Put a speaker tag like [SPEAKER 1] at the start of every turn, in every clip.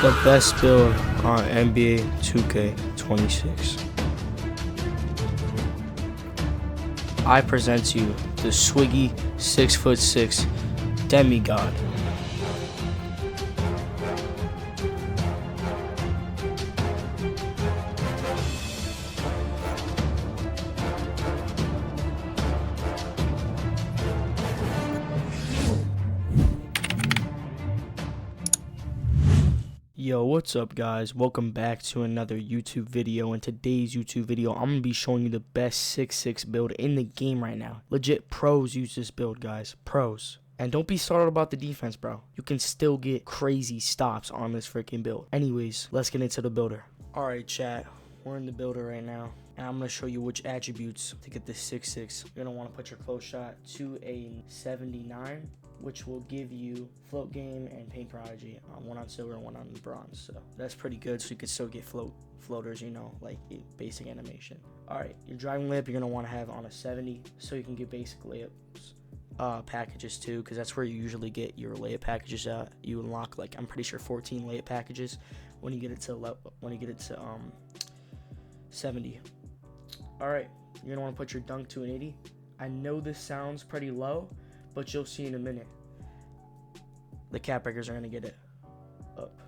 [SPEAKER 1] The best build on NBA 2K26. I present to you the Swiggy 6'6" demigod. Yo, what's up guys? Welcome back to another YouTube video. In today's YouTube video, I'm going to be showing you the best 6'6" build in the game right now. Legit pros use this build, guys. Pros. And don't be startled about the defense, bro. You can still get crazy stops on this freaking build. Anyways, let's get into the builder. Alright, chat. We're in the builder right now. And I'm going to show you which attributes to get this 6'6". You're going to want to put your close shot to a 79. Which will give you float game and paint prodigy, one on silver and one on bronze. So that's pretty good. So you can still get floaters, you know, like basic animation. All right, your driving layup you're gonna want to have on a 70, so you can get basic layups packages too, because that's where you usually get your layup packages. You unlock like I'm pretty sure 14 layup packages when you get it to 70. All right, you're gonna want to put your dunk to an 80. I know this sounds pretty low, but you'll see in a minute. The cap breakers are going to get it up.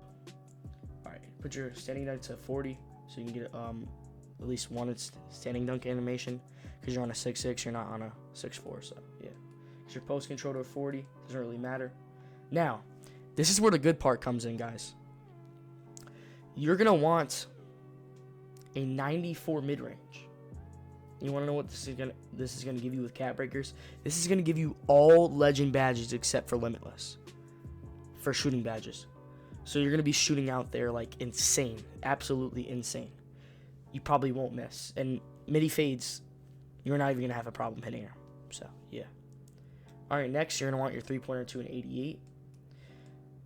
[SPEAKER 1] Alright, put your standing dunk to 40 so you can get at least one standing dunk animation, because you're on a 6'6", you're not on a 6'4", so yeah. Your post control to 40, doesn't really matter. Now, this is where the good part comes in, guys. You're going to want a 94 mid-range. You want to know what this is gonna give you with cap breakers? This is gonna give you all legend badges except for limitless for shooting badges. So you're gonna be shooting out there like insane, absolutely insane. You probably won't miss, and midi fades, you're not even gonna have a problem hitting her. So yeah. All right, next you're gonna want your 3-pointer to an 88.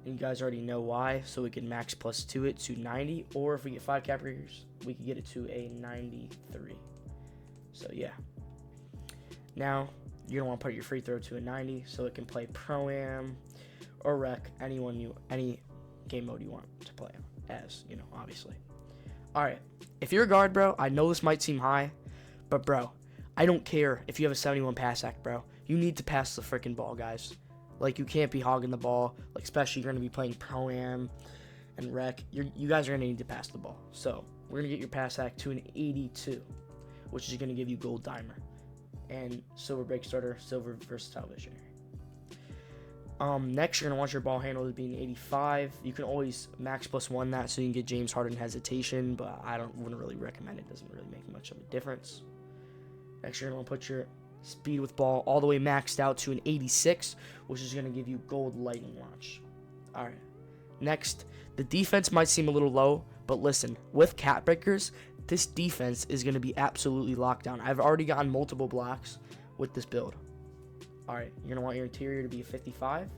[SPEAKER 1] And you guys already know why. So we can max +2 it to 90, or if we get 5 cap breakers, we can get it to a 93. So yeah. Now you're gonna want to put your free throw to a 90, so it can play pro-am or rec, any game mode you want to play as, you know, obviously. All right, if you're a guard, bro, I know this might seem high, but bro, I don't care if you have a 71 pass act, bro. You need to pass the freaking ball, guys. Like, you can't be hogging the ball, like, especially you're gonna be playing pro-am and rec. You guys are gonna need to pass the ball. So we're gonna get your pass act to an 82. Which is going to give you gold dimer and silver break starter, silver versatile visionary. Next, you're going to want your ball handle to be an 85. You can always max +1 that so you can get James Harden hesitation, but I wouldn't really recommend it. Doesn't really make much of a difference. Next, you're going to put your speed with ball all the way maxed out to an 86, which is going to give you gold lightning launch. All right. Next, the defense might seem a little low, but listen, with cap breakers, this defense is going to be absolutely locked down. I've already gotten multiple blocks with this build. All right, you're going to want your interior to be a 55,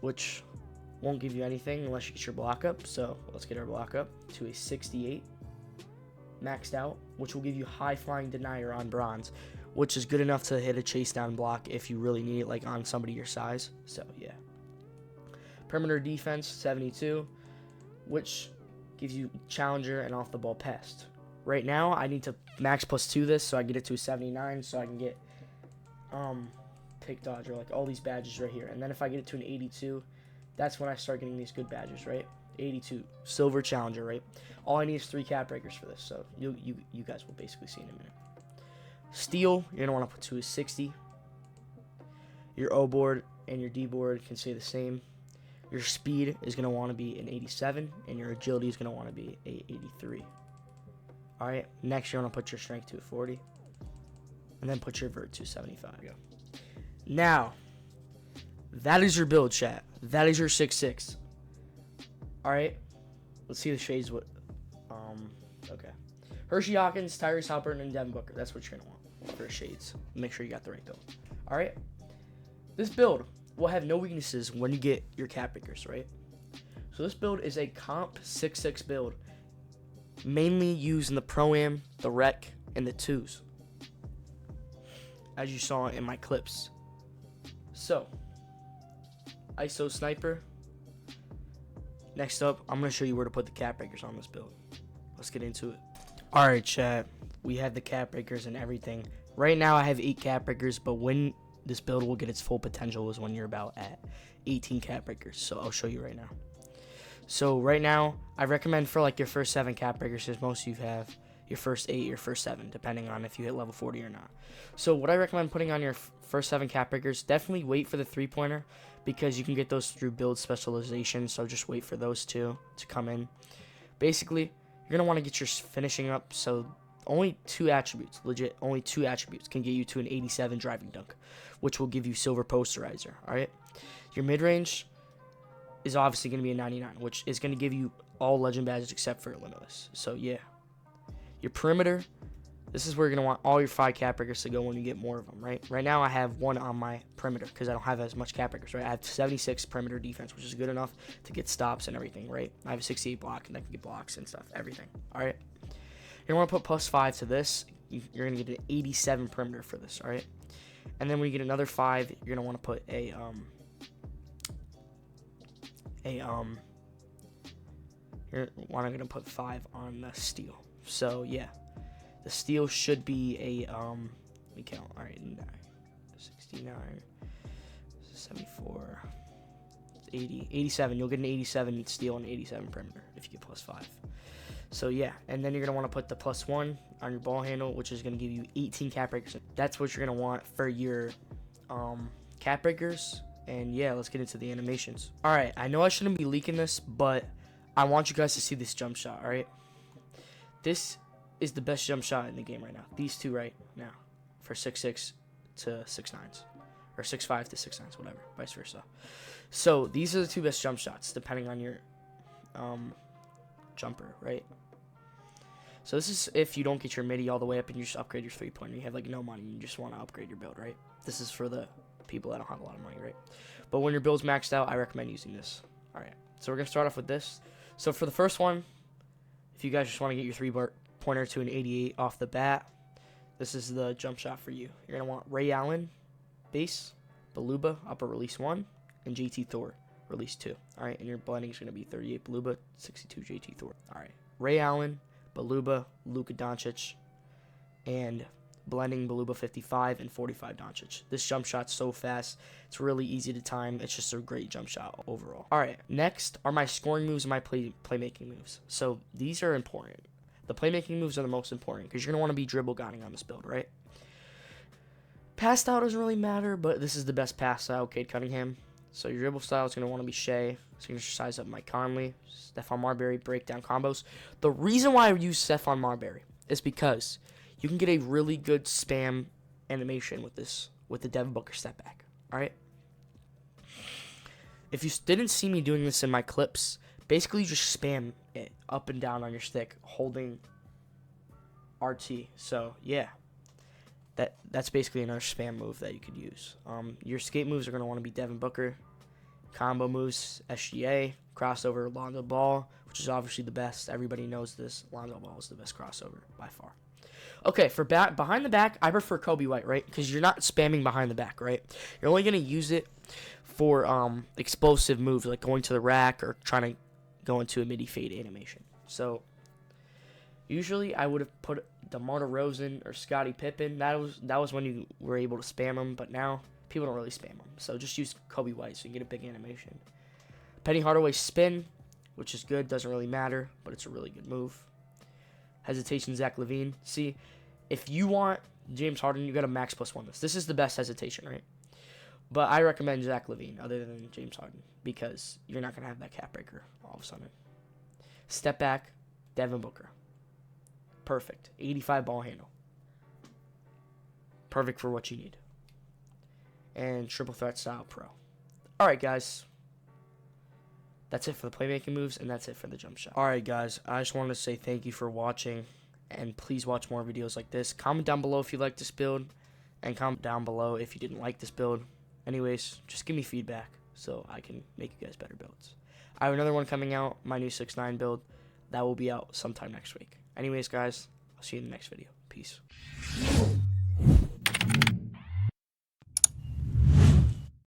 [SPEAKER 1] which won't give you anything unless you get your block up. So let's get our block up to a 68, maxed out, which will give you high flying denier on bronze, which is good enough to hit a chase down block if you really need it, like on somebody your size. So yeah. Perimeter defense, 72, which gives you challenger and off the ball pest. Right now, I need to max +2 this so I get it to a 79, so I can get pick dodger, like all these badges right here. And then if I get it to an 82, that's when I start getting these good badges, right? 82 silver challenger, right? All I need is 3 cap breakers for this, so you guys will basically see in a minute. Steal, you're gonna want to put to a 60. Your O board and your D board can stay the same. Your speed is going to want to be an 87, and your agility is going to want to be a 83. All right, next you're going to put your strength to a 40, and then put your vert to 75. Now, that is your build, chat. That is your 6'6". All right, let's see the shades. Okay. Hershey Hawkins, Tyrese Halliburton, and Devin Booker. That's what you're going to want for shades. Make sure you got the right build. All right, this build will have no weaknesses when you get your cap breakers, right? So this build is a comp 6'6" build, mainly used in the pro-am, the rec, and the 2s, as you saw in my clips. So, ISO sniper, Next up, I'm going to show you where to put the cap breakers on this build. Let's get into it. Alright, chat. We have the cap breakers and everything. Right now, I have 8 cap breakers, but when this build will get its full potential is when you're about at 18 cap breakers. So I'll show you right now. So right now, I recommend for like your first 7 cap breakers, because most of you have your first 8, your first 7, depending on if you hit level 40 or not. So what I recommend putting on your first 7 cap breakers, definitely wait for the 3-pointer, because you can get those through build specialization. So just wait for those two to come in. Basically, you're going to want to get your finishing up. So only 2 attributes, legit, only 2 attributes can get you to an 87 driving dunk, which will give you silver posterizer, alright? Your mid-range is obviously going to be a 99, which is going to give you all legend badges except for limitless. So yeah. Your perimeter, this is where you're going to want all your 5 cap breakers to go when you get more of them, right? Right now I have 1 on my perimeter because I don't have as much cap breakers, right? I have 76 perimeter defense, which is good enough to get stops and everything, right? I have a 68 block and I can get blocks and stuff, everything, alright? You're going to want to put +5 to this. You're going to get an 87 perimeter for this, alright? And then when you get another 5, you're going to want to put you're going to put 5 on the steel. So yeah, the steel should be a let me count. All right, 69, 74, 80, 87. You'll get an 87 steel and an 87 perimeter if you get +5. So yeah, and then you're gonna want to put the +1 on your ball handle, which is gonna give you 18 cap breakers. That's what you're gonna want for your cap breakers. And yeah, let's get into the animations. All right, I know I shouldn't be leaking this, but I want you guys to see this jump shot. All right. This is the best jump shot in the game right now. These two right now for 6'6" to 6'9", or 6'5" to 6'9", whatever, vice versa. So these are the 2 best jump shots depending on your jumper, right? So this is if you don't get your midi all the way up and you just upgrade your 3-pointer. You have like no money and you just want to upgrade your build, right? This is for the people that don't have a lot of money, right? But when your build's maxed out, I recommend using this. All right, so we're gonna start off with this. So for the first one, if you guys just want to get your 3-pointer to an 88 off the bat, this is the jump shot for you. You're going to want Ray Allen, base, Baluba, upper release 1, and JT Thor, release 2. All right, and your blending is going to be 38 Baluba, 62 JT Thor. All right, Ray Allen, Baluba, Luka Doncic, and blending Baluba 55 and 45 Doncic. This jump shot's so fast. It's really easy to time. It's just a great jump shot overall. All right, next are my scoring moves and my playmaking moves. So these are important. The playmaking moves are the most important because you're going to want to be dribble guiding on this build, right? Pass style doesn't really matter, but this is the best pass style, Cade Cunningham. So your dribble style is going to want to be Shea, signature size up Mike Conley, Stephon Marbury, breakdown combos. The reason why I use Stephon Marbury is because you can get a really good spam animation with this, with the Devin Booker step back. All right. If you didn't see me doing this in my clips, basically you just spam it up and down on your stick, holding RT. So yeah, that's basically another spam move that you could use. Your skate moves are going to want to be Devin Booker, combo moves, SGA, crossover, Lonzo Ball, which is obviously the best. Everybody knows this. Lonzo Ball is the best crossover by far. Okay, for behind the back, I prefer Kobe White, right? Because you're not spamming behind the back, right? You're only going to use it for explosive moves, like going to the rack or trying to go into a midi fade animation. So usually I would have put DeMar DeRozan or Scottie Pippen. That was when you were able to spam them, but now people don't really spam them. So just use Kobe White so you can get a big animation. Penny Hardaway spin, which is good, doesn't really matter, but it's a really good move. Hesitation, Zach LaVine. See, if you want James Harden, you got to max +1 this. This is the best hesitation, right? But I recommend Zach LaVine other than James Harden because you're not going to have that cap breaker all of a sudden. Step back, Devin Booker. Perfect. 85 ball handle. Perfect for what you need. And triple threat style pro. All right, guys. That's it for the playmaking moves, and that's it for the jump shot. All right, guys. I just wanted to say thank you for watching, and please watch more videos like this. Comment down below if you like this build, and comment down below if you didn't like this build. Anyways, just give me feedback so I can make you guys better builds. I have another one coming out, my new 6'9" build. That will be out sometime next week. Anyways, guys, I'll see you in the next video. Peace.